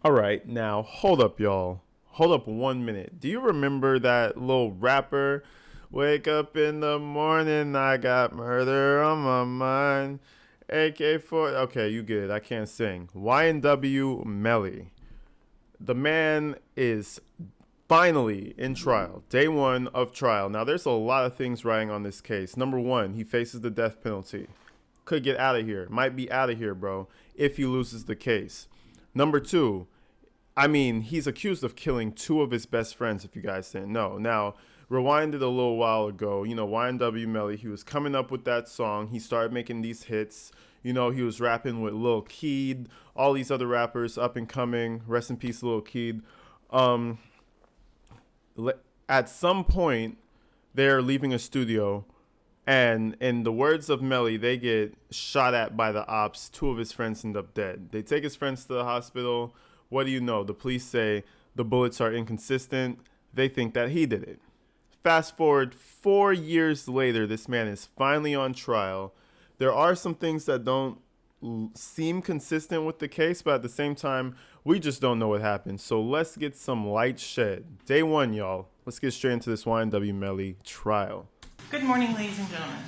All right, now hold up, y'all. Hold up 1 minute. Do you remember that little rapper? Wake up in the morning, I got murder on my mind. AK-4. Okay, you good. I can't sing. YNW Melly. The man is finally in trial. Day one of trial. Now, there's a lot of things riding on this case. Number one, he faces the death penalty. Could get out of here. Might be out of here, bro, if he loses the case. Number two, I mean, he's accused of killing two of his best friends, if you guys didn't know. Now, rewinded a little while ago, YNW Melly, he was coming up with that song. He started making these hits. He was rapping with Lil Keed, all these other rappers up and coming. Rest in peace, Lil Keed. Um, at some point, they're leaving a studio, and in the words of Melly, they get shot at by the ops. Two of his friends end up dead. They take his friends to the hospital. What do you know? The police say the bullets are inconsistent. They think that he did it. Fast forward 4 years later, this man is finally on trial. There are some things that don't seem consistent with the case, but at the same time, we just don't know what happened. So let's get some light shed. Day one, y'all. Let's get straight into this YNW Melly trial. Good morning, ladies and gentlemen.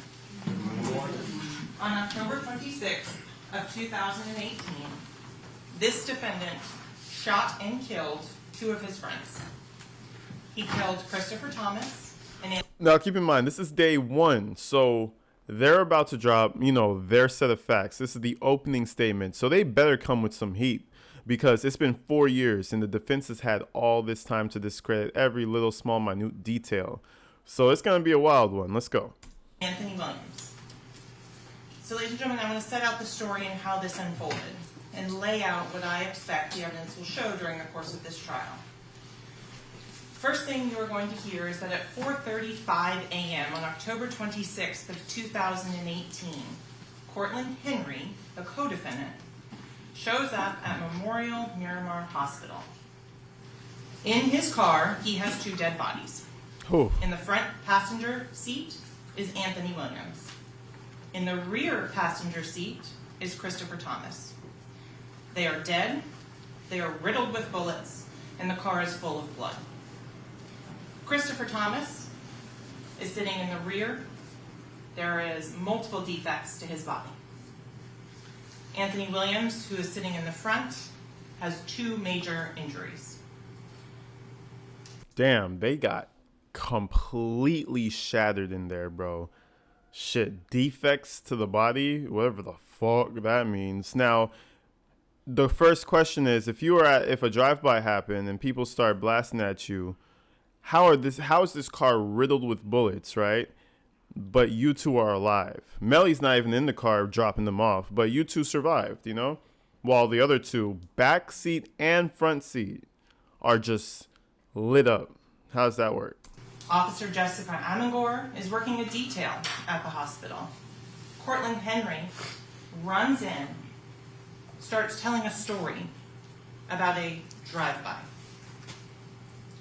On October 26th of 2018, this defendant shot and killed two of his friends. He killed Christopher Thomas and Now, keep in mind, this is day one, so they're about to drop, their set of facts. This is the opening statement, so they better come with some heat because it's been 4 years and the defense has had all this time to discredit every little small, minute detail. So it's going to be a wild one. Let's go. Anthony Williams. So, ladies and gentlemen, I'm going to set out the story and how this unfolded and lay out what I expect the evidence will show during the course of this trial. First thing you are going to hear is that at 4:35 a.m. on October 26th of 2018, Cortland Henry, the co-defendant, shows up at Memorial Miramar Hospital. In his car, he has two dead bodies. Oh. In the front passenger seat is Anthony Williams. In the rear passenger seat is Christopher Thomas. They are dead, they are riddled with bullets, and the car is full of blood. Christopher Thomas is sitting in the rear. There is multiple defects to his body. Anthony Williams, who is sitting in the front, has two major injuries. Damn, they got completely shattered in there, bro. Shit, defects to the body, whatever the fuck that means. Now, the first question is, if a drive-by happened and people start blasting at you, how is this car riddled with bullets, right? But you two are alive. Melly's not even in the car dropping them off, but you two survived, while the other two, back seat and front seat, are just lit up. How does that work? Officer Jessica Amangor is working a detail at the hospital. Cortland Henry runs in, starts telling a story about a drive-by.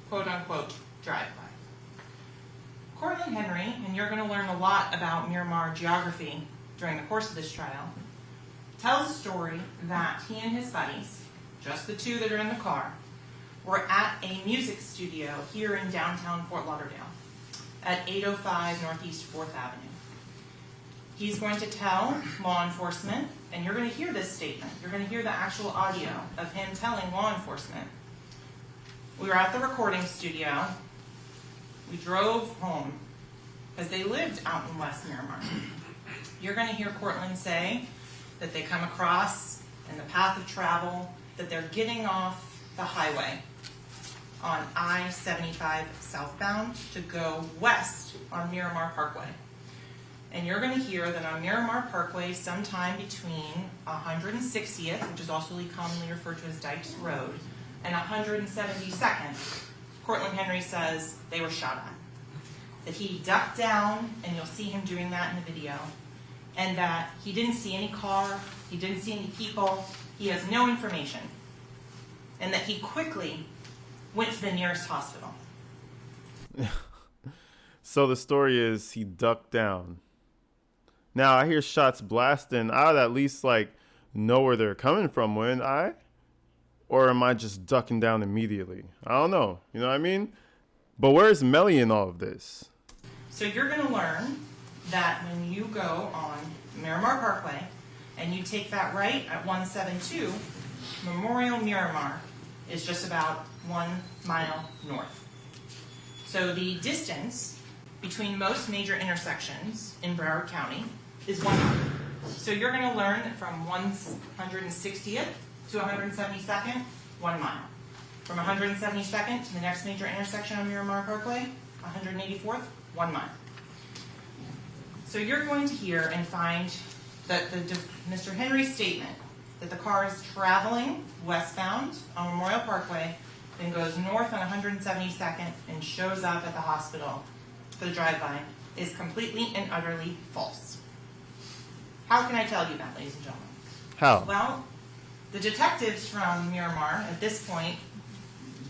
Quote unquote, drive-by. Cortland Henry, and you're going to learn a lot about Miramar geography during the course of this trial, tells a story that he and his buddies, just the two that are in the car, were at a music studio here in downtown Fort Lauderdale at 805 Northeast 4th Avenue. He's going to tell law enforcement, and you're going to hear this statement, you're going to hear the actual audio of him telling law enforcement, we were at the recording studio, we drove home, because they lived out in West Miramar. You're going to hear Cortland say that they come across in the path of travel, that they're getting off the highway on I-75 southbound to go west on Miramar Parkway. And you're going to hear that on Miramar Parkway, sometime between 160th, which is also commonly referred to as Dykes Road, and 172nd, Cortland Henry says they were shot at. That he ducked down, and you'll see him doing that in the video, and that he didn't see any car, he didn't see any people, he has no information, and that he quickly went to the nearest hospital. So the story is he ducked down. Now I hear shots blasting. I'd at least know where they're coming from, wouldn't I? or am I just ducking down immediately? I don't know. You know what I mean? But where's Melly in all of this? So you're going to learn that when you go on Miramar Parkway and you take that right at 172, Memorial Miramar is just about 1 mile north. So the distance between most major intersections in Broward County is 1 mile. So you're going to learn that from 160th to 172nd, 1 mile. From 172nd to the next major intersection on Miramar Parkway, 184th, 1 mile. So you're going to hear and find that Mr. Henry's statement that the car is traveling westbound on Memorial Parkway, then goes north on 172nd and shows up at the hospital for the drive-by is completely and utterly false. How can I tell you that, ladies and gentlemen? How? Well, the detectives from Miramar at this point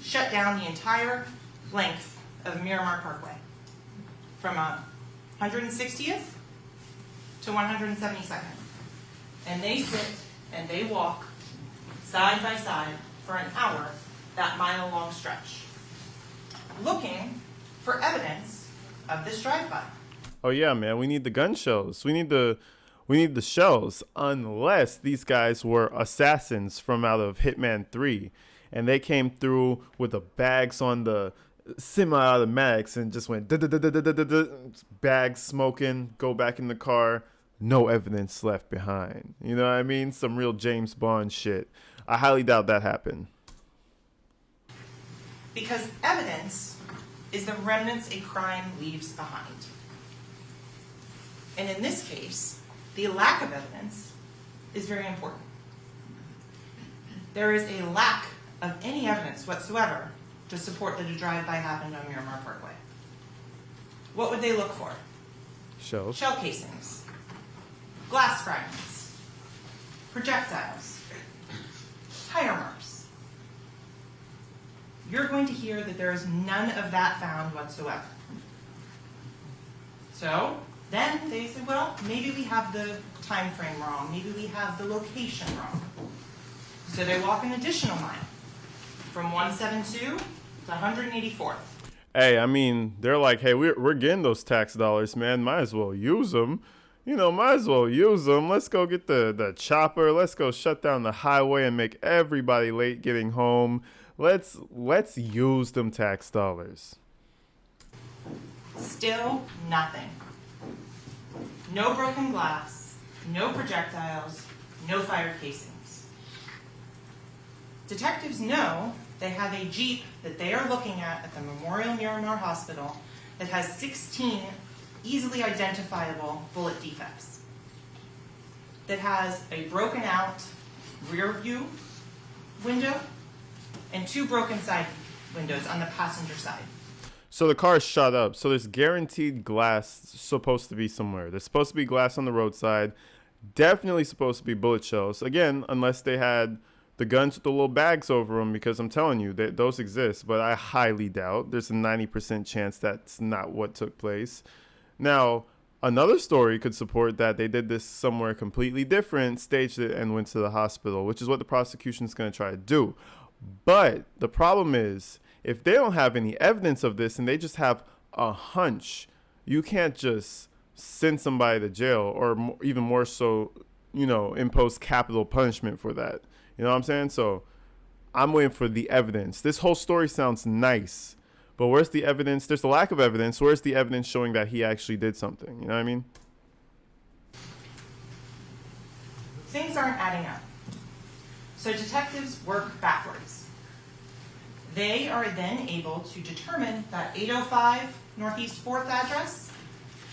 shut down the entire length of Miramar Parkway from 160th to 172nd. And they sit and they walk side by side for an hour, that mile-long stretch, looking for evidence of this drive-by. Oh yeah, man. We need the gun shows. We need the shells. Unless these guys were assassins from out of Hitman 3, and they came through with the bags on the semi-automatics and just went bags smoking, go back in the car, no evidence left behind. You know what I mean? Some real James Bond shit. I highly doubt that happened. Because evidence is the remnants a crime leaves behind. And in this case, the lack of evidence is very important. There is a lack of any evidence whatsoever to support that a drive-by happened on Miramar Parkway. What would they look for? Shells. Shell casings, glass fragments, projectiles, tire marks. You're going to hear that there is none of that found whatsoever. So then they say, well, maybe we have the time frame wrong. Maybe we have the location wrong. So they walk an additional mile from 172 to 184th. Hey, I mean, they're like, hey, we're getting those tax dollars, man. Might as well use them. You know, might as well use them. Let's go get the chopper. Let's go shut down the highway and make everybody late getting home. Let's use them tax dollars. Still nothing. No broken glass, no projectiles, no fire casings. Detectives know they have a Jeep that they are looking at the Memorial Miramar Hospital that has 16 easily identifiable bullet defects, that has a broken out rear view window and 2 broken side windows on the passenger side. So the car is shot up. So there's guaranteed glass supposed to be somewhere. There's supposed to be glass on the roadside. Definitely supposed to be bullet shells. Again, unless they had the guns with the little bags over them, because I'm telling you, those exist. But I highly doubt. There's a 90% chance that's not what took place. Now, another story could support that they did this somewhere completely different, staged it, and went to the hospital, which is what the prosecution is going to try to do. But the problem is, if they don't have any evidence of this and they just have a hunch, you can't just send somebody to jail, or even more so, you know, impose capital punishment for that. You know what I'm saying? So I'm waiting for the evidence. This whole story sounds nice, but where's the evidence? There's a lack of evidence. Where's the evidence showing that he actually did something? You know what I mean? Things aren't adding up. So detectives work backwards. They are then able to determine that 805 Northeast 4th address,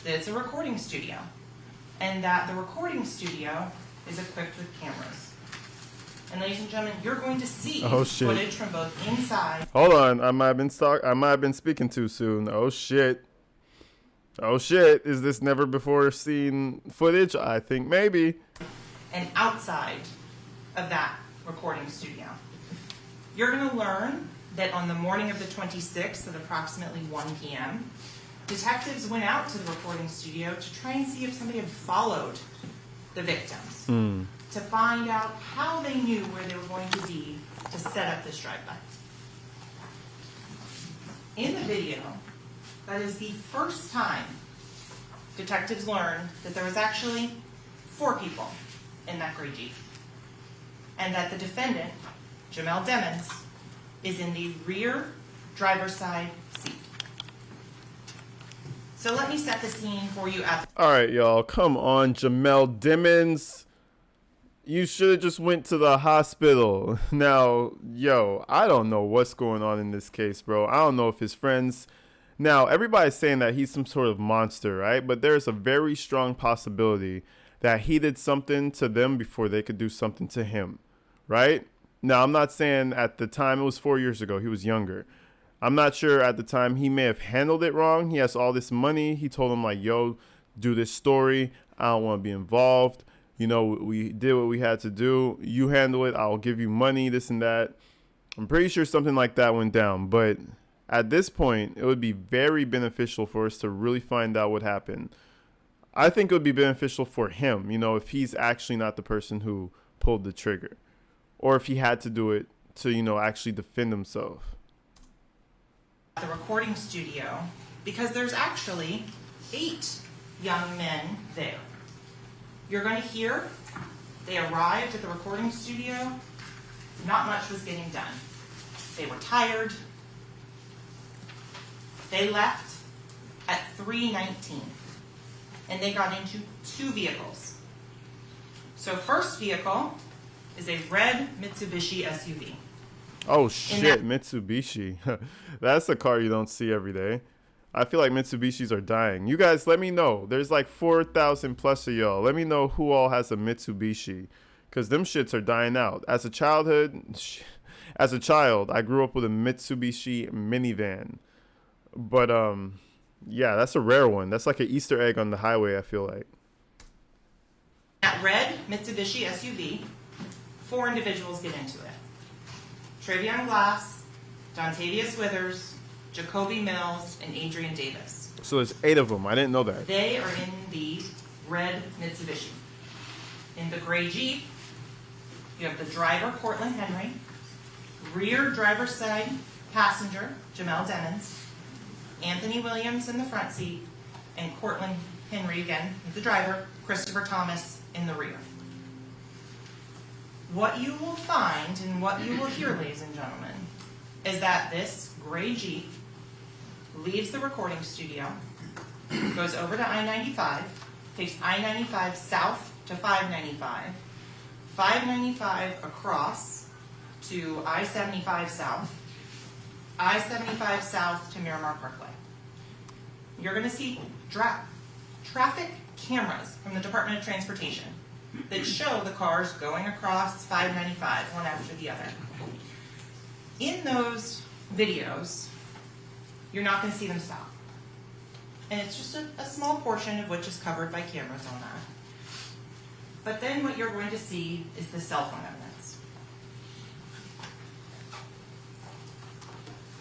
that it's a recording studio, and that the recording studio is equipped with cameras. And ladies and gentlemen, you're going to see footage from both inside. Hold on, I might have been speaking too soon. Oh shit. Is this never before seen footage? I think maybe. And outside of that recording studio. You're going to learn that on the morning of the 26th at approximately 1 p.m., detectives went out to the recording studio to try and see if somebody had followed the victims. to find out how they knew where they were going to be to set up this drive-by. In the video, that is the first time detectives learned that there was actually 4 people in that gray Jeep, and that the defendant, Jamel Demons, is in the rear driver's side seat. So let me set the scene for you at All right, y'all. Come on, Jamel Demons. You should have just went to the hospital. Now, yo, I don't know what's going on in this case, bro. I don't know if his friends... Now, everybody's saying that he's some sort of monster, right? But there's a very strong possibility that he did something to them before they could do something to him, right? Now, I'm not saying at the time, it was 4 years ago, he was younger. I'm not sure at the time he may have handled it wrong. He has all this money. He told him like, yo, do this story. I don't want to be involved. You know, we did what we had to do. You handle it. I'll give you money, this and that. I'm pretty sure something like that went down. But at this point, it would be very beneficial for us to really find out what happened. I think it would be beneficial for him, you know, if he's actually not the person who pulled the trigger. Or if he had to do it to, you know, actually defend himself. the recording studio, because there's actually 8 young men there. You're going to hear they arrived at the recording studio, not much was getting done. They were tired. They left at 3:19, and they got into 2 vehicles. So first vehicle is a red Mitsubishi SUV. Oh shit, Mitsubishi. That's a car you don't see every day. I feel like Mitsubishis are dying. You guys, let me know. There's like 4,000 plus of y'all. Let me know who all has a Mitsubishi, because them shits are dying out. As a child, I grew up with a Mitsubishi minivan. But yeah, that's a rare one. That's like an Easter egg on the highway, I feel like. That red Mitsubishi SUV, 4 individuals get into it. Travion Glass, Dontavius Withers, Jacoby Mills, and Adrian Davis. So there's 8 of them. I didn't know that. They are in the red Mitsubishi. In the gray Jeep, you have the driver, Cortland Henry, rear driver's side passenger, Jamel Demons, Anthony Williams in the front seat, and Cortland Henry, again, the driver, Christopher Thomas in the rear. What you will find and what you will hear, ladies and gentlemen, is that this gray Jeep leaves the recording studio, goes over to I-95, takes I-95 south to 595, 595 across to I-75 south, I-75 south to Miramar Parkway. You're going to see traffic cameras from the Department of Transportation that show the cars going across 595, one after the other. In those videos, you're not going to see them stop. And it's just a small portion of which is covered by cameras on that. But then what you're going to see is the cell phone evidence.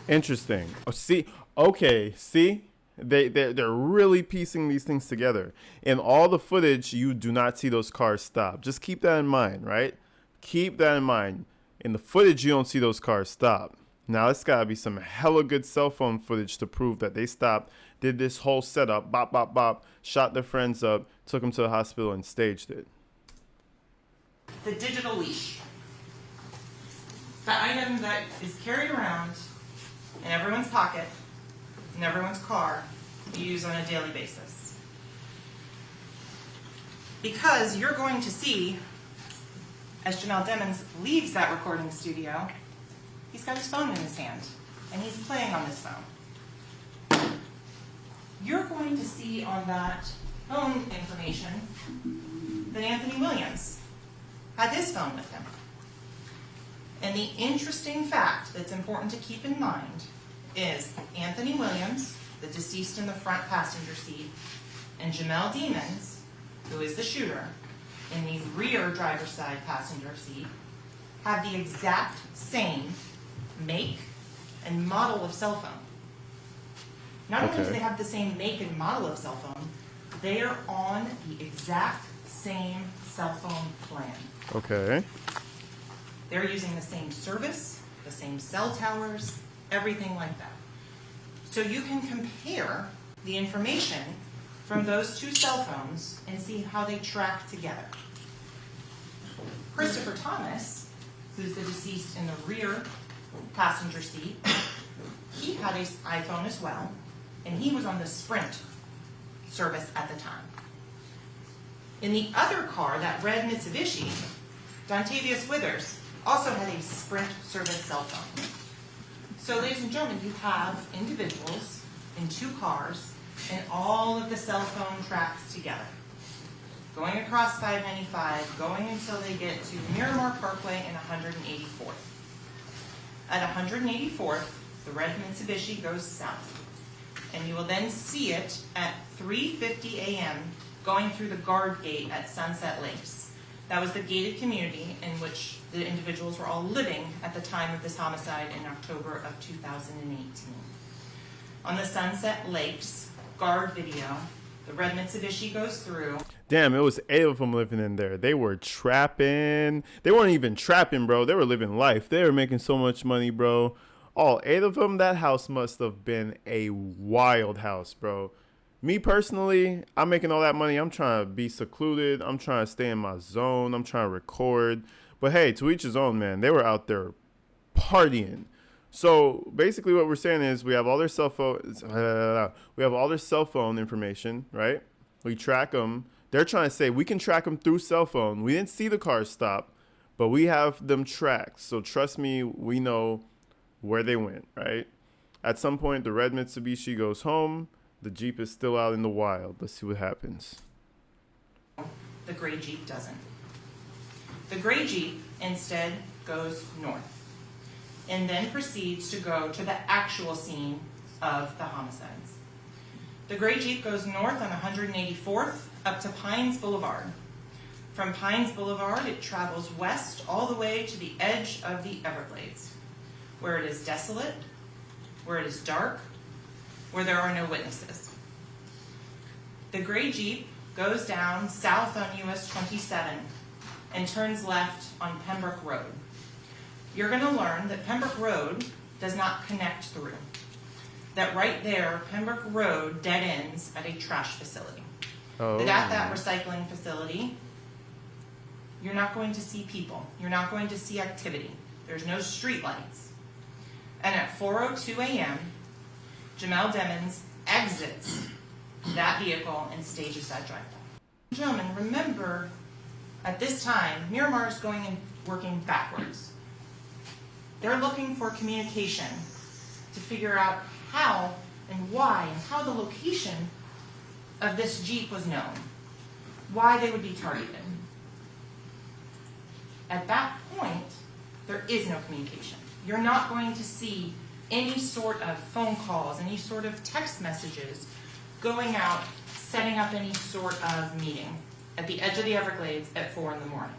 Interesting. Oh, see, okay, see? They're really piecing these things together. In all the footage, you do not see those cars stop. Just keep that in mind, right? Keep that in mind. In the footage, you don't see those cars stop. Now, it's got to be some hella good cell phone footage to prove that they stopped, did this whole setup, bop, bop, bop, shot their friends up, took them to the hospital, and staged it. The digital leash. The item that is carried around in everyone's pocket, in everyone's car, you use on a daily basis. Because you're going to see, as Jamel Demons leaves that recording studio, he's got his phone in his hand, and he's playing on his phone. You're going to see on that phone information that Anthony Williams had his phone with him. And the interesting fact that's important to keep in mind is Anthony Williams, the deceased in the front passenger seat, and Jamel Demons, who is the shooter, in the rear driver's side passenger seat, have the exact same make and model of cell phone. Not only do they have the same make and model of cell phone, they are on the exact same cell phone plan. Okay. They're using the same service, the same cell towers, everything like that. So you can compare the information from those two cell phones and see how they track together. Christopher Thomas, who's the deceased in the rear passenger seat, he had an iPhone as well, and he was on the Sprint service at the time. In the other car, that red Mitsubishi, Dontavius Withers also had a Sprint service cell phone. So, ladies and gentlemen, you have individuals in two cars and all of the cell phone tracks together, going across 595, going until they get to Miramar Parkway and 184th. At 184th, the red Mitsubishi goes south, and you will then see it at 3:50 a.m. going through the guard gate at Sunset Lakes. That was the gated community in which the individuals were all living at the time of this homicide in October of 2018. On the Sunset Lakes guard video, the red Mitsubishi goes through. Damn, it was 8 of them living in there. They were trapping. They weren't even trapping, bro. They were living life. They were making so much money, bro. All 8 of them, that house must have been a wild house, bro. Me personally, I'm making all that money. I'm trying to be secluded. I'm trying to stay in my zone. I'm trying to record. But hey, to each his own, man. They were out there partying. So basically what we're saying is we have all their cell phone information, right? We track them. They're trying to say we can track them through cell phone. We didn't see the cars stop, but we have them tracked. So trust me, we know where they went, right? At some point, the red Mitsubishi goes home. The Jeep is still out in the wild. Let's see what happens. The gray Jeep doesn't. The gray Jeep instead goes north and then proceeds to go to the actual scene of the homicides. The gray Jeep goes north on 184th up to Pines Boulevard. From Pines Boulevard, it travels west all the way to the edge of the Everglades, where it is desolate, where it is dark, where there are no witnesses. The gray Jeep goes down south on US 27 and turns left on Pembroke Road. You're going to learn that Pembroke Road does not connect through. That right there, Pembroke Road dead ends at a trash facility. Oh. That at that recycling facility, you're not going to see people. You're not going to see activity. There's no street lights. And at 4:02 a.m., Jamel Demons exits that vehicle and stages that drive-by. Gentlemen, remember, at this time, Miramar is going and working backwards. They're looking for communication to figure out how and why and how the location of this Jeep was known, why they would be targeted. At that point, there is no communication. You're not going to see any sort of phone calls, any sort of text messages going out, setting up any sort of meeting at the edge of the Everglades at 4 in the morning.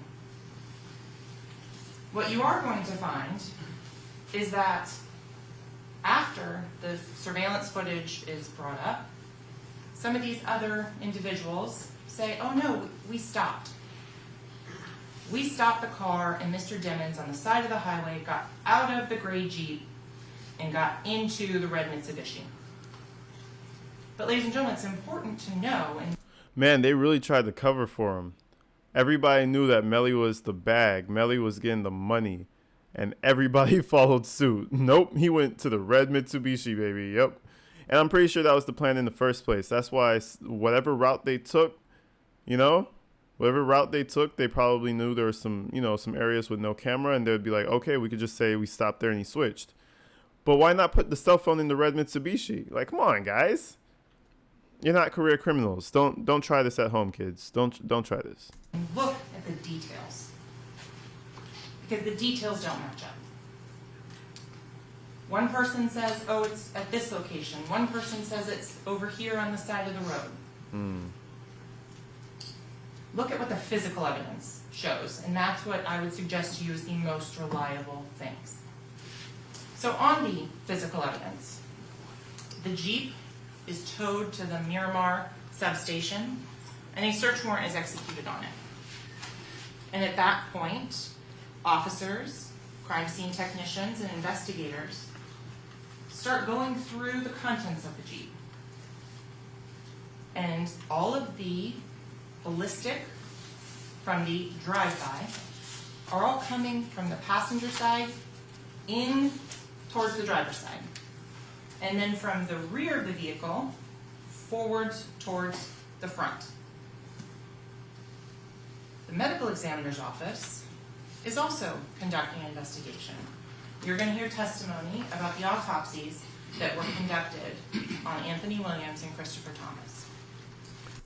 What you are going to find is that after the surveillance footage is brought up, some of these other individuals say, oh no, we stopped. We stopped the car and Mr. Demons on the side of the highway got out of the gray Jeep and got into the red Mitsubishi. But ladies and gentlemen, it's important to know. Man, they really tried to cover for him. Everybody knew that Melly was the bag. Melly was getting the money. And everybody followed suit. Nope, he went to the red Mitsubishi, baby. Yep. And I'm pretty sure that was the plan in the first place. That's why whatever route they took, whatever route they took, they probably knew there were some, some areas with no camera. And they would be like, okay, we could just say we stopped there and he switched. But why not put the cell phone in the red Mitsubishi? Like, come on, guys. You're not career criminals. Don't try this at home, kids. Don't try this. Look at the details. Because the details don't match up. One person says, oh, it's at this location. One person says it's over here on the side of the road. Look at what the physical evidence shows. And that's what I would suggest to you as the most reliable things. So on the physical evidence, the Jeep is towed to the Miramar substation and a search warrant is executed on it. And at that point, officers, crime scene technicians, and investigators start going through the contents of the Jeep. And all of the ballistic from the drive-by are all coming from the passenger side in towards the driver's side. And then from the rear of the vehicle, forwards towards the front. The medical examiner's office is also conducting an investigation. You're going to hear testimony about the autopsies that were conducted on Anthony Williams and Christopher Thomas.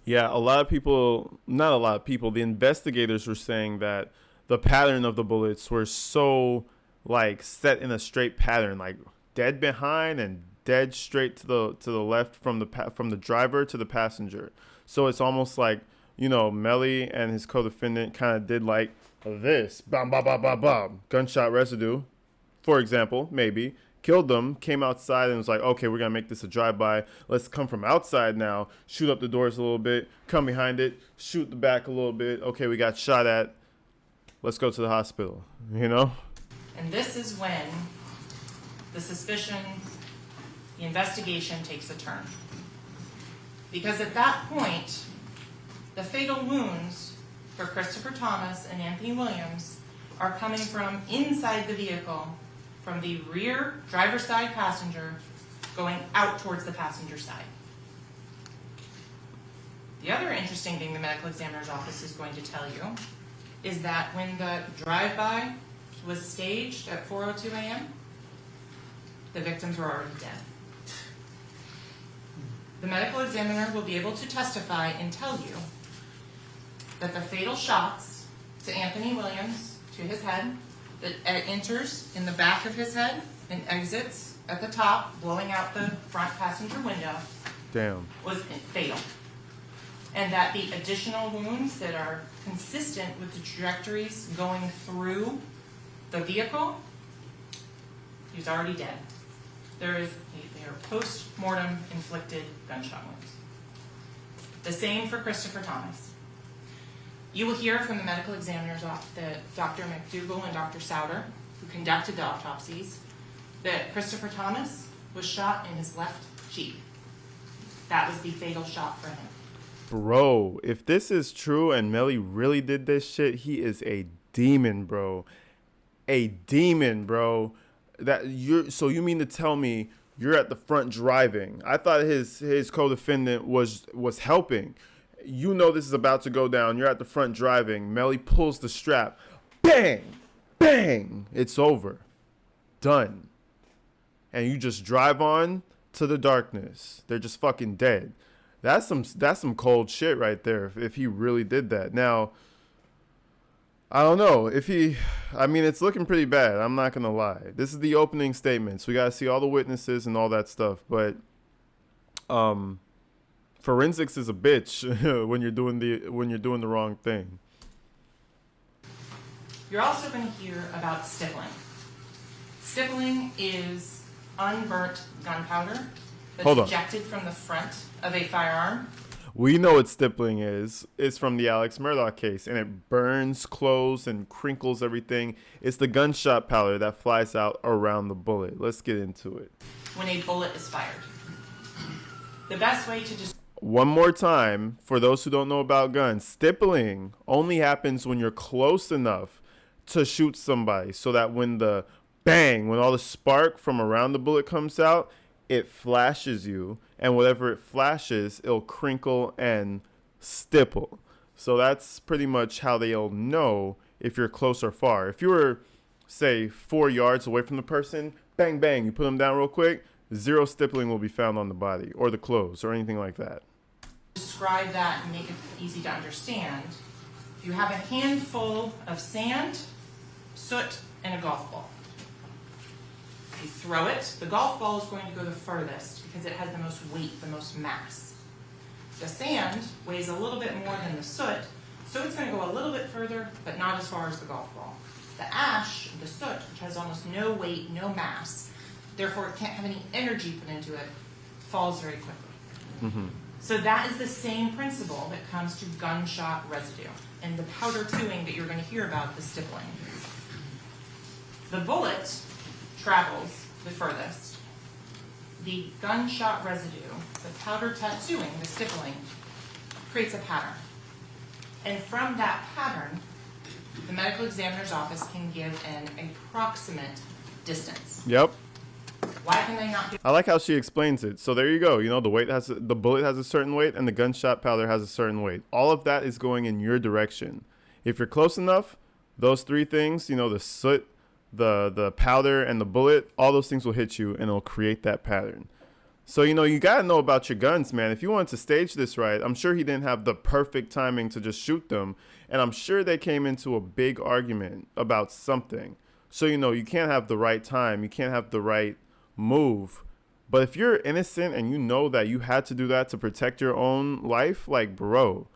Yeah, a lot of people, not a lot of people, the investigators were saying that the pattern of the bullets were so like set in a straight pattern, like dead behind and dead straight to the left from the driver to the passenger. So it's almost like, you know, Melly and his co-defendant kind of did like this, bam, bam, bam, bam, bam, gunshot residue, for example, maybe. Killed them, came outside and was like, okay, we're going to make this a drive-by. Let's come from outside now, shoot up the doors a little bit, come behind it, shoot the back a little bit. Okay, we got shot at. Let's go to the hospital, you know? And this is when the suspicion, the investigation takes a turn. Because at that point, the fatal wounds for Christopher Thomas and Anthony Williams are coming from inside the vehicle, from the rear driver's side passenger going out towards the passenger side. The other interesting thing the medical examiner's office is going to tell you is that when the drive-by was staged at 4:02 a.m., the victims were already dead. The medical examiner will be able to testify and tell you that the fatal shots to Anthony Williams, to his head, that enters in the back of his head and exits at the top, blowing out the front passenger window, was fatal. And that the additional wounds that are consistent with the trajectories going through the vehicle, he's already dead. They are post-mortem inflicted gunshot wounds. The same for Christopher Thomas. You will hear from the medical examiner's office, Dr. McDougall and Dr. Souter, who conducted the autopsies, that Christopher Thomas was shot in his left cheek. That was the fatal shot for him. Bro, if this is true and Melly really did this shit, he is a demon, bro. A demon, bro. So you mean to tell me you're at the front driving? I thought his co-defendant was helping. You know this is about to go down. You're at the front driving. Melly pulls the strap. Bang! Bang! It's over. Done. And you just drive on to the darkness. They're just fucking dead. That's some cold shit right there if he really did that. Now, I don't know. It's looking pretty bad. I'm not going to lie. This is the opening statements. We got to see all the witnesses and all that stuff. But forensics is a bitch when you're doing the wrong thing. You're also going to hear about stippling. Stippling is unburnt gunpowder that's ejected from the front of a firearm. We know what stippling is. It's from the Alex Murdaugh case, and it burns clothes and crinkles everything. It's the gunshot powder that flies out around the bullet. Let's get into it. When a bullet is fired. The best way to just... One more time, for those who don't know about guns, stippling only happens when you're close enough to shoot somebody so that when the bang, when all the spark from around the bullet comes out, it flashes you, and whatever it flashes, it'll crinkle and stipple. So that's pretty much how they'll know if you're close or far. If you were, say, 4 yards away from the person, bang, bang, you put them down real quick, zero stippling will be found on the body or the clothes or anything like that. Describe that and make it easy to understand. If you have a handful of sand, soot, and a golf ball. You throw it, the golf ball is going to go the furthest because it has the most weight, the most mass. The sand weighs a little bit more than the soot, so it's going to go a little bit further, but not as far as the golf ball. The ash, the soot, which has almost no weight, no mass, therefore it can't have any energy put into it, falls very quickly. Mm-hmm. So that is the same principle that comes to gunshot residue and the powder tooing that you're going to hear about, the stippling. The bullet travels the furthest. The gunshot residue, the powder tattooing, the stippling, creates a pattern. And from that pattern, the medical examiner's office can give an approximate distance. Yep. Why can they not do? I like how she explains it. So there you go. You know, the bullet has a certain weight and the gunshot powder has a certain weight. All of that is going in your direction. If you're close enough, those three things, you know, the soot, the powder, and the bullet, all those things will hit you and it'll create that pattern. So, you know, you got to know about your guns, man. If you wanted to stage this right, I'm sure he didn't have the perfect timing to just shoot them. And I'm sure they came into a big argument about something. So, you know, you can't have the right time. You can't have the right move. But if you're innocent and you know that you had to do that to protect your own life, like, bro,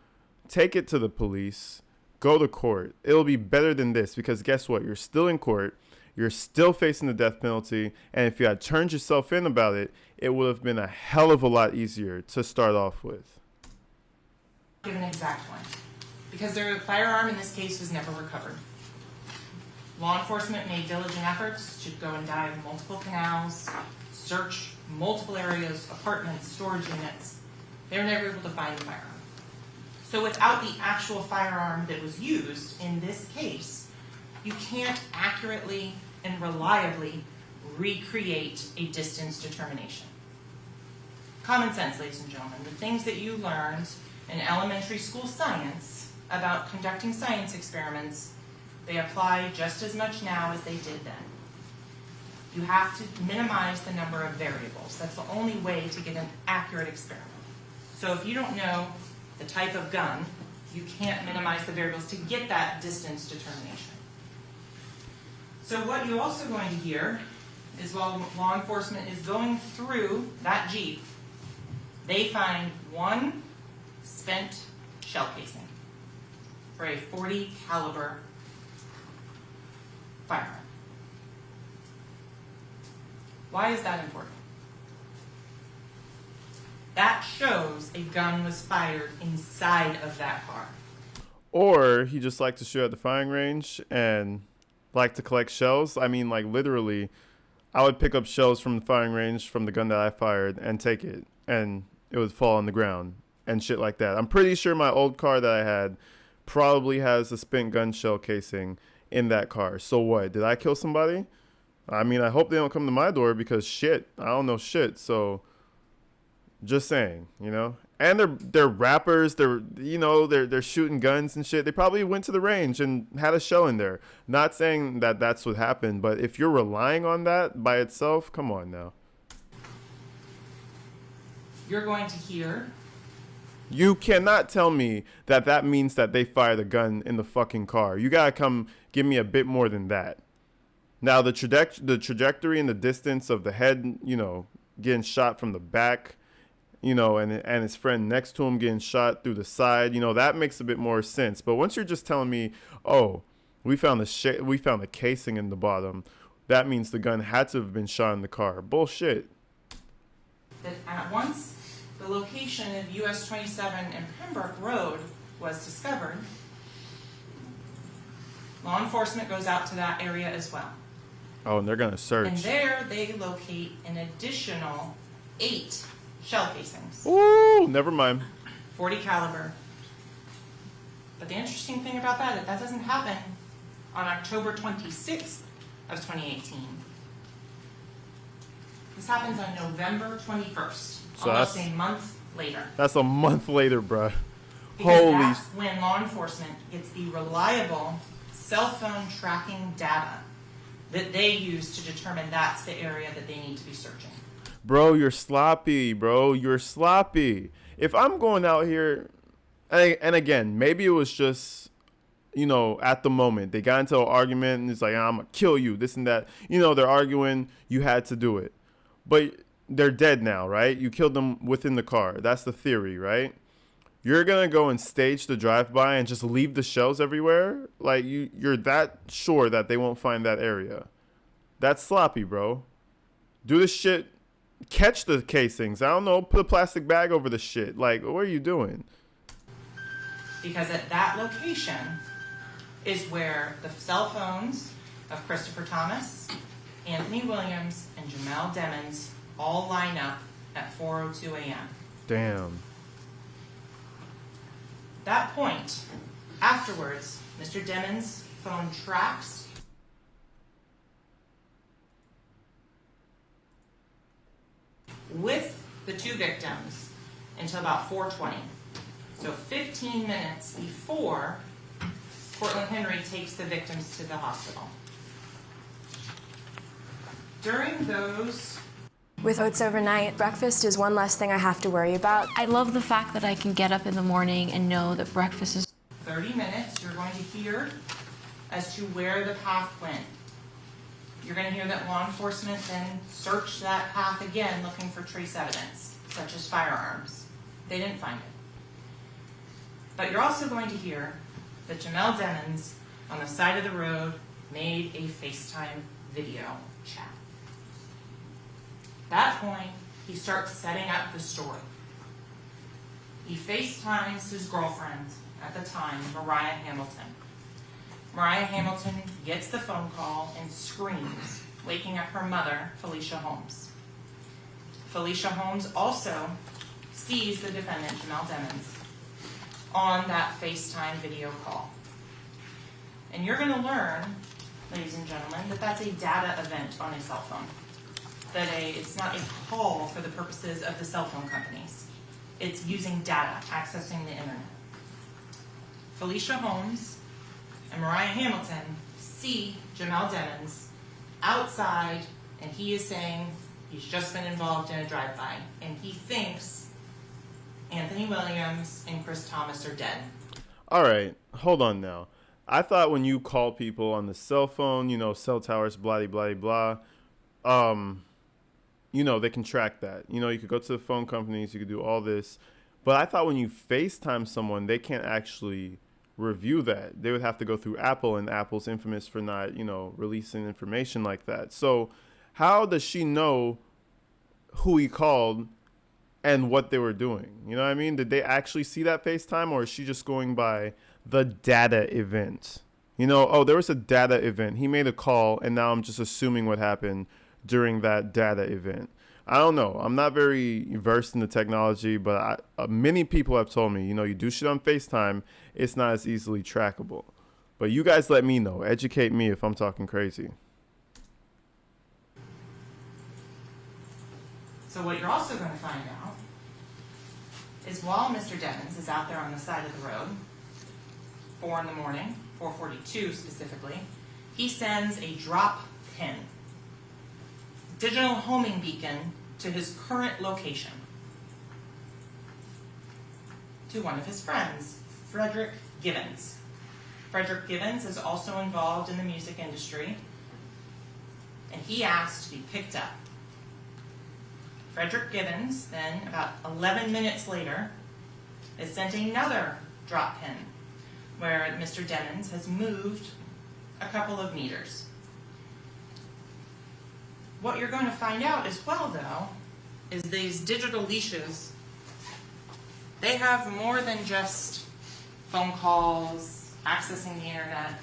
take it to the police. Go to court. It'll be better than this because guess what? You're still in court. You're still facing the death penalty. And if you had turned yourself in about it, it would have been a hell of a lot easier to start off with. Give an exact one. Because their firearm in this case was never recovered. Law enforcement made diligent efforts to go and dive multiple canals, search multiple areas, apartments, storage units. They were never able to find the firearm. So without the actual firearm that was used in this case, you can't accurately and reliably recreate a distance determination. Common sense, ladies and gentlemen. The things that you learned in elementary school science about conducting science experiments, they apply just as much now as they did then. You have to minimize the number of variables. That's the only way to get an accurate experiment. So if you don't know the type of gun, you can't minimize the variables to get that distance determination. So what you're also going to hear is while law enforcement is going through that Jeep, they find one spent shell casing for a .40 caliber firearm. Why is that important? That shows a gun was fired inside of that car. Or he just liked to shoot at the firing range and liked to collect shells. I mean, like literally, I would pick up shells from the firing range from the gun that I fired and take it, and it would fall on the ground and shit like that. I'm pretty sure my old car that I had probably has a spent gun shell casing in that car. So what? Did I kill somebody? I mean, I hope they don't come to my door because shit, I don't know shit. So just saying, you know. And they're rappers. They're shooting guns and shit. They probably went to the range and had a shell in there. Not saying that that's what happened, but if you're relying on that by itself, come on now. You're going to hear. You cannot tell me that that means that they fired a gun in the fucking car. You gotta come give me a bit more than that. Now the trajectory and the distance of the head, you know, getting shot from the back, you know, and his friend next to him getting shot through the side, you know, that makes a bit more sense. But once you're just telling me, oh, we found the casing in the bottom, that means the gun had to have been shot in the car. Bullshit. That at once the location of US 27 and Pembroke Road was discovered, law enforcement goes out to that area as well. Oh, and they're gonna search. And there they locate an additional 8 shell casings. Ooh, never mind. .40 caliber. But the interesting thing about that is that doesn't happen on October 26th of 2018. This happens on November 21st, So almost a month later. That's a month later, bruh. Because Holy. that's when law enforcement gets the reliable cell phone tracking data that they use to determine that's the area that they need to be searching. Bro, you're sloppy, bro. You're sloppy. If I'm going out here, and again, maybe it was just, you know, at the moment. They got into an argument and it's like, I'm going to kill you, this and that. You know, they're arguing. You had to do it. But they're dead now, right? You killed them within the car. That's the theory, right? You're going to go and stage the drive-by and just leave the shells everywhere? Like, you're that sure that they won't find that area. That's sloppy, bro. Do this shit catch the casings. I don't know. Put a plastic bag over the shit. Like, what are you doing? Because at that location is where the cell phones of Christopher Thomas, Anthony Williams, and Jamel Demons all line up at 4:02 a.m. Damn. That point, afterwards, Mr. Demons' phone tracks with the two victims until about 4:20. So 15 minutes before Cortland Henry takes the victims to the hospital. During those... With oats overnight, breakfast is one less thing I have to worry about. I love the fact that I can get up in the morning and know that breakfast is 30 minutes, you're going to hear as to where the path went. You're going to hear that law enforcement then searched that path again looking for trace evidence, such as firearms. They didn't find it. But you're also going to hear that Jamel Demons, on the side of the road, made a FaceTime video chat. At that point, he starts setting up the story. He FaceTimes his girlfriend at the time, Mariah Hamilton. Mariah Hamilton gets the phone call and screams, waking up her mother, Felicia Holmes. Felicia Holmes also sees the defendant, Jamel Demons, on that FaceTime video call. And you're going to learn, ladies and gentlemen, that that's a data event on a cell phone. That it's not a call for the purposes of the cell phone companies. It's using data, accessing the internet. Felicia Holmes and Mariah Hamilton see Jamel Demons outside, and he is saying he's just been involved in a drive-by, and he thinks Anthony Williams and Chris Thomas are dead. All right, hold on now. I thought when you call people on the cell phone, you know, cell towers, blah, blah, blah, you know, they can track that. You know, you could go to the phone companies, you could do all this. But I thought when you FaceTime someone, they can't actually review that. They would have to go through Apple, and Apple's infamous for not, you know, releasing information like that. So how does she know who he called and what they were doing? You know what I mean? Did they actually see that FaceTime, or is she just going by the data event? You know, oh, there was a data event. He made a call, and now I'm just assuming what happened during that data event. I don't know. I'm not very versed in the technology, but many people have told me, you know, you do shit on FaceTime, it's not as easily trackable. But you guys let me know. Educate me if I'm talking crazy. So what you're also going to find out is while Mr. Demons is out there on the side of the road, 4 in the morning, 4:42 specifically, he sends a drop pin, digital homing beacon, to his current location, to one of his friends, Frederick Givens. Frederick Givens is also involved in the music industry, and he asked to be picked up. Frederick Givens, then, about 11 minutes later, is sent another drop pin where Mr. Demons has moved a couple of meters. What you're going to find out as well, though, is these digital leashes, they have more than just phone calls, accessing the internet.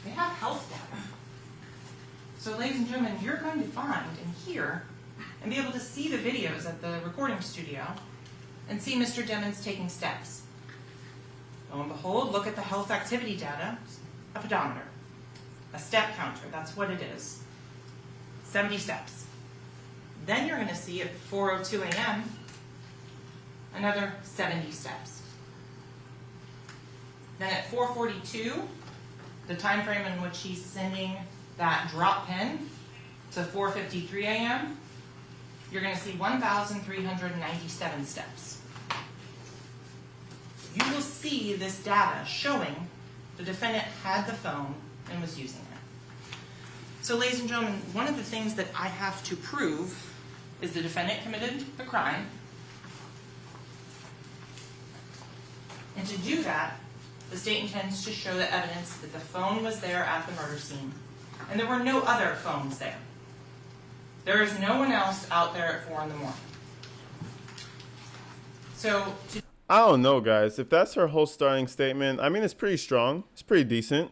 They have health data. So, ladies and gentlemen, you're going to find and hear and be able to see the videos at the recording studio and see Mr. Demons taking steps. Lo and behold, look at the health activity data, a pedometer, a step counter, that's what it is. 70 steps. Then you're going to see at 4:02 a.m. another 70 steps. Then at 4:42, the time frame in which he's sending that drop pin, to 4:53 a.m., you're going to see 1,397 steps. You will see this data showing the defendant had the phone and was using it. So, ladies and gentlemen, one of the things that I have to prove is the defendant committed the crime. And to do that, the state intends to show the evidence that the phone was there at the murder scene, and there were no other phones there. There is no one else out there at 4 in the morning. So, I don't know, guys. If that's her whole starting statement, I mean, it's pretty strong. It's pretty decent.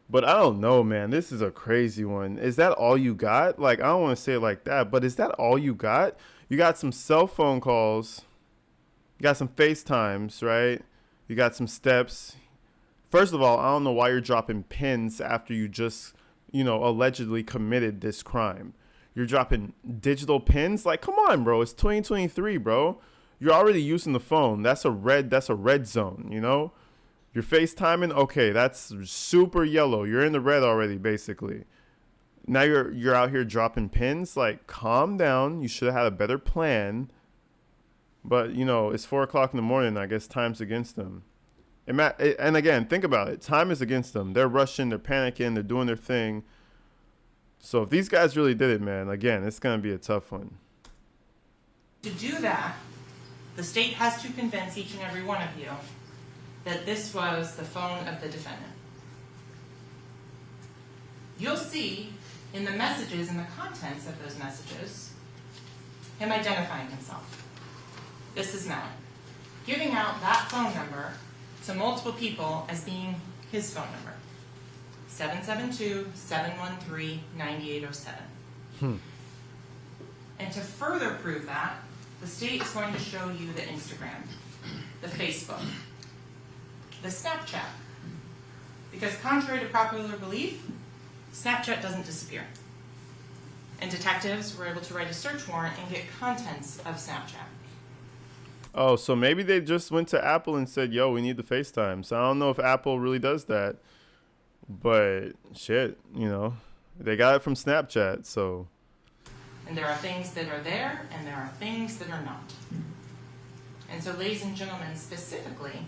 But I don't know, man. This is a crazy one. Is that all you got? Like, I don't want to say it like that, but is that all you got? You got some cell phone calls. You got some FaceTimes, right? You got some steps. First of all, I don't know why you're dropping pins after you just, allegedly committed this crime. You're dropping digital pins? Like, come on, bro. It's 2023, bro. You're already using the phone. That's a red zone, You're FaceTiming, okay, that's super yellow. You're in the red already, basically. Now you're out here dropping pins. Like, calm down. You should have had a better plan. But, it's 4 o'clock in the morning. I guess time's against them. And again, think about it. Time is against them. They're rushing. They're panicking. They're doing their thing. So if these guys really did it, man, again, it's going to be a tough one. to do that, the state has to convince each and every one of you that this was the phone of the defendant. You'll see in the messages and the contents of those messages him identifying himself. This is Melly. Giving out that phone number to multiple people as being his phone number. 772-713-9807. And to further prove that, the state is going to show you the Instagram, the Facebook, the Snapchat. Because contrary to popular belief, Snapchat doesn't disappear. And detectives were able to write a search warrant and get contents of Snapchat. Oh, so maybe they just went to Apple and said, yo, we need the FaceTime. So I don't know if Apple really does that. But shit, they got it from Snapchat, so. And there are things that are there, and there are things that are not. And so, ladies and gentlemen, specifically,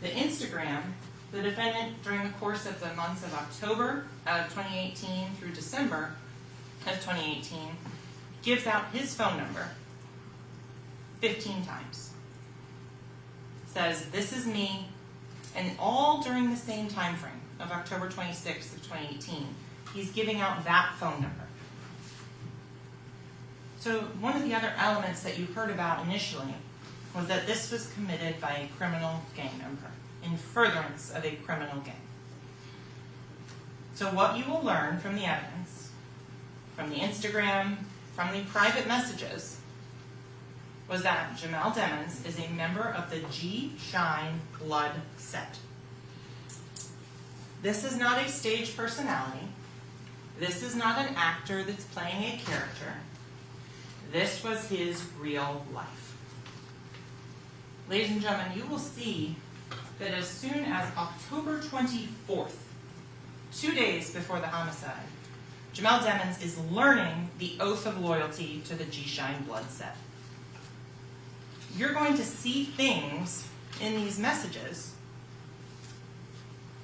the Instagram, the defendant, during the course of the months of October of 2018 through December of 2018, gives out his phone number 15 times. Says, this is me, and all during the same time frame of October 26th of 2018, he's giving out that phone number. So one of the other elements that you heard about initially was that this was committed by a criminal gang member in furtherance of a criminal gang. So what you will learn from the evidence, from the Instagram, from the private messages, was that Jamel Demons is a member of the G Shine Blood set. This is not a stage personality. This is not an actor that's playing a character. This was his real life. Ladies and gentlemen, you will see that as soon as October 24th, 2 days before the homicide, Jamel Demons is learning the oath of loyalty to the G Shine Blood set. You're going to see things in these messages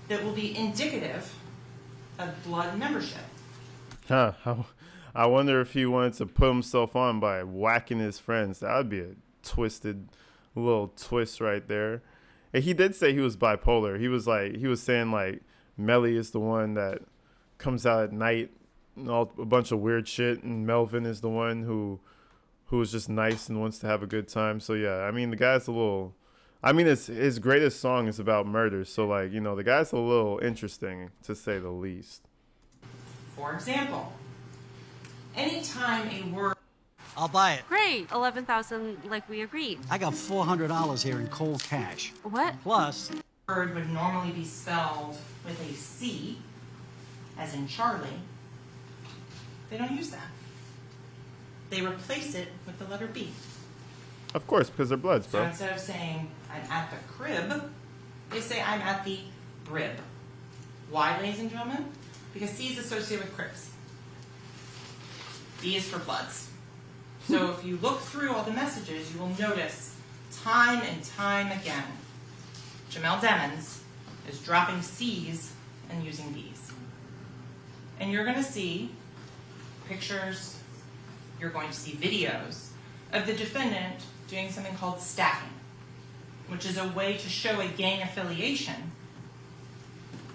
that will be indicative of blood membership. I wonder if he wanted to put himself on by whacking his friends. That would be a twisted little twist right there. And he did say he was bipolar. He was saying Melly is the one that comes out at night and a bunch of weird shit, and Melvin is the one who is just nice and wants to have a good time. So yeah, I mean the guy's his greatest song is about murder. So the guy's a little interesting to say the least. For example, anytime a word I'll buy it. Great, 11,000 like we agreed. I got $400 here in cold cash. What? Plus, word would normally be spelled with a C, as in Charlie, they don't use that. They replace it with the letter B. Of course, because they're Bloods, So bro. instead of saying, I'm at the crib, they say, I'm at the brib. Why, ladies and gentlemen? Because C is associated with Crips. B is for Bloods. So if you look through all the messages, you will notice time and time again, Jamel Demons is dropping C's and using B's. And you're going to see pictures, you're going to see videos of the defendant doing something called stacking, which is a way to show a gang affiliation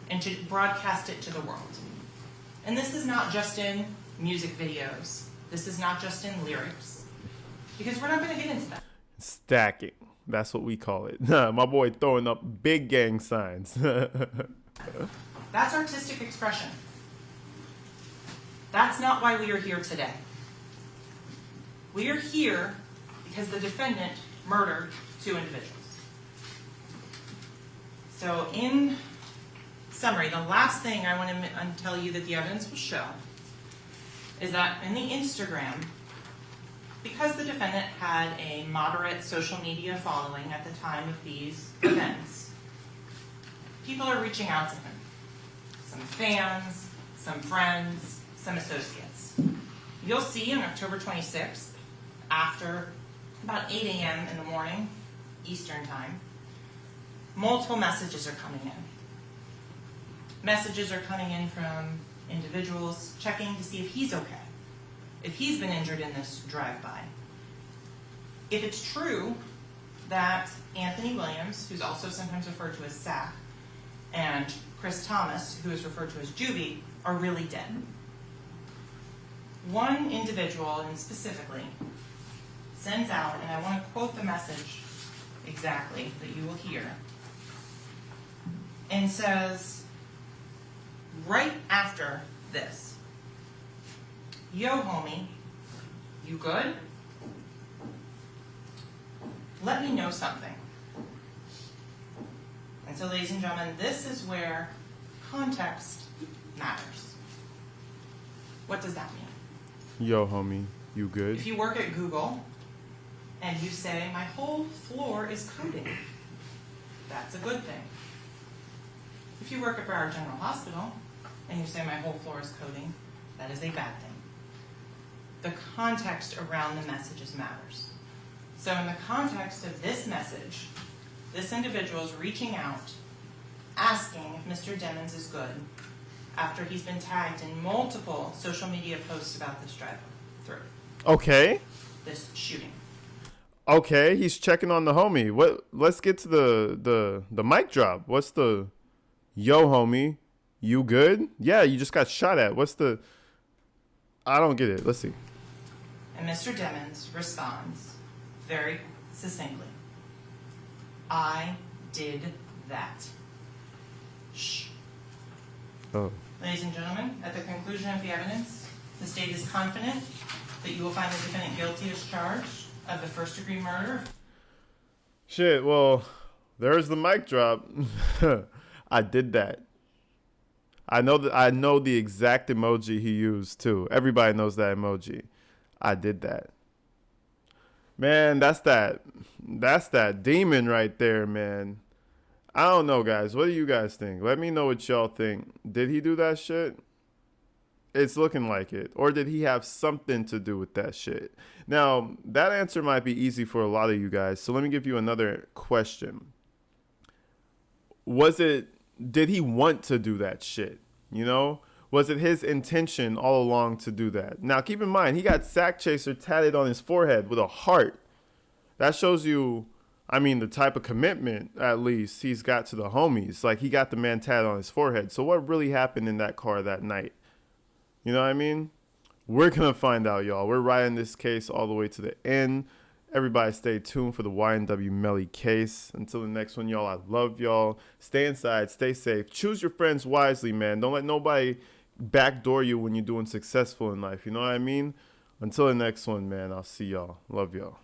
and to broadcast it to the world. And this is not just in music videos. This is not just in lyrics, because we're not going to get into that. Stacking. That's what we call it. My boy throwing up big gang signs. That's artistic expression. That's not why we are here today. We are here because the defendant murdered 2 individuals. So in summary, the last thing I want to tell you that the evidence will show is that in the Instagram, because the defendant had a moderate social media following at the time of these events, people are reaching out to him. Some fans, some friends, some associates. You'll see on October 26th, after about 8 a.m. in the morning, Eastern time, multiple messages are coming in. Messages are coming in from individuals checking to see if he's okay, if he's been injured in this drive-by. If it's true that Anthony Williams, who's also sometimes referred to as Sack, and Chris Thomas, who is referred to as Juvie, are really dead. One individual, and specifically, sends out, and I want to quote the message exactly that you will hear, and says, right after this, "Yo, homie, you good? Let me know something." And so, ladies and gentlemen, this is where context matters. What does that mean? Yo, homie, you good? If you work at Google and you say, "My whole floor is coding," that's a good thing. If you work at Broward General Hospital and you say, "My whole floor is coding," that is a bad thing. The context around the messages matters. So in the context of this message, this individual is reaching out, asking if Mr. Demmons is good, after he's been tagged in multiple social media posts about this drive-through, Okay. this shooting. Okay, he's checking on the homie. What? Let's get to the mic drop. What's the yo, homie? You good? Yeah, you just got shot at. What's the? I don't get it. Let's see. And Mr. Demmons responds very succinctly, "I did that." Shh. Oh. Ladies and gentlemen, at the conclusion of the evidence, the state is confident that you will find the defendant guilty as charged of the first-degree murder. Shit. Well, there's the mic drop. I did that. I know that. I know the exact emoji he used too. Everybody knows that emoji. I did that. Man, that's that demon right there, man. I don't know, guys. What do you guys think? Let me know what y'all think. Did he do that shit? It's looking like it. Or did he have something to do with that shit? Now, that answer might be easy for a lot of you guys. So let me give you another question. Did he want to do that shit? You know? Was it his intention all along to do that? Now, keep in mind, he got Sack Chaser tatted on his forehead with a heart. That shows you, I mean, the type of commitment, at least, he's got to the homies. Like, he got the man tatted on his forehead. So what really happened in that car that night? You know what I mean? We're going to find out, y'all. We're riding this case all the way to the end. Everybody stay tuned for the YNW Melly case. Until the next one, y'all, I love y'all. Stay inside. Stay safe. Choose your friends wisely, man. Don't let nobody backdoor you when you're doing successful in life. You know what I mean? Until the next one, man, I'll see y'all. Love y'all.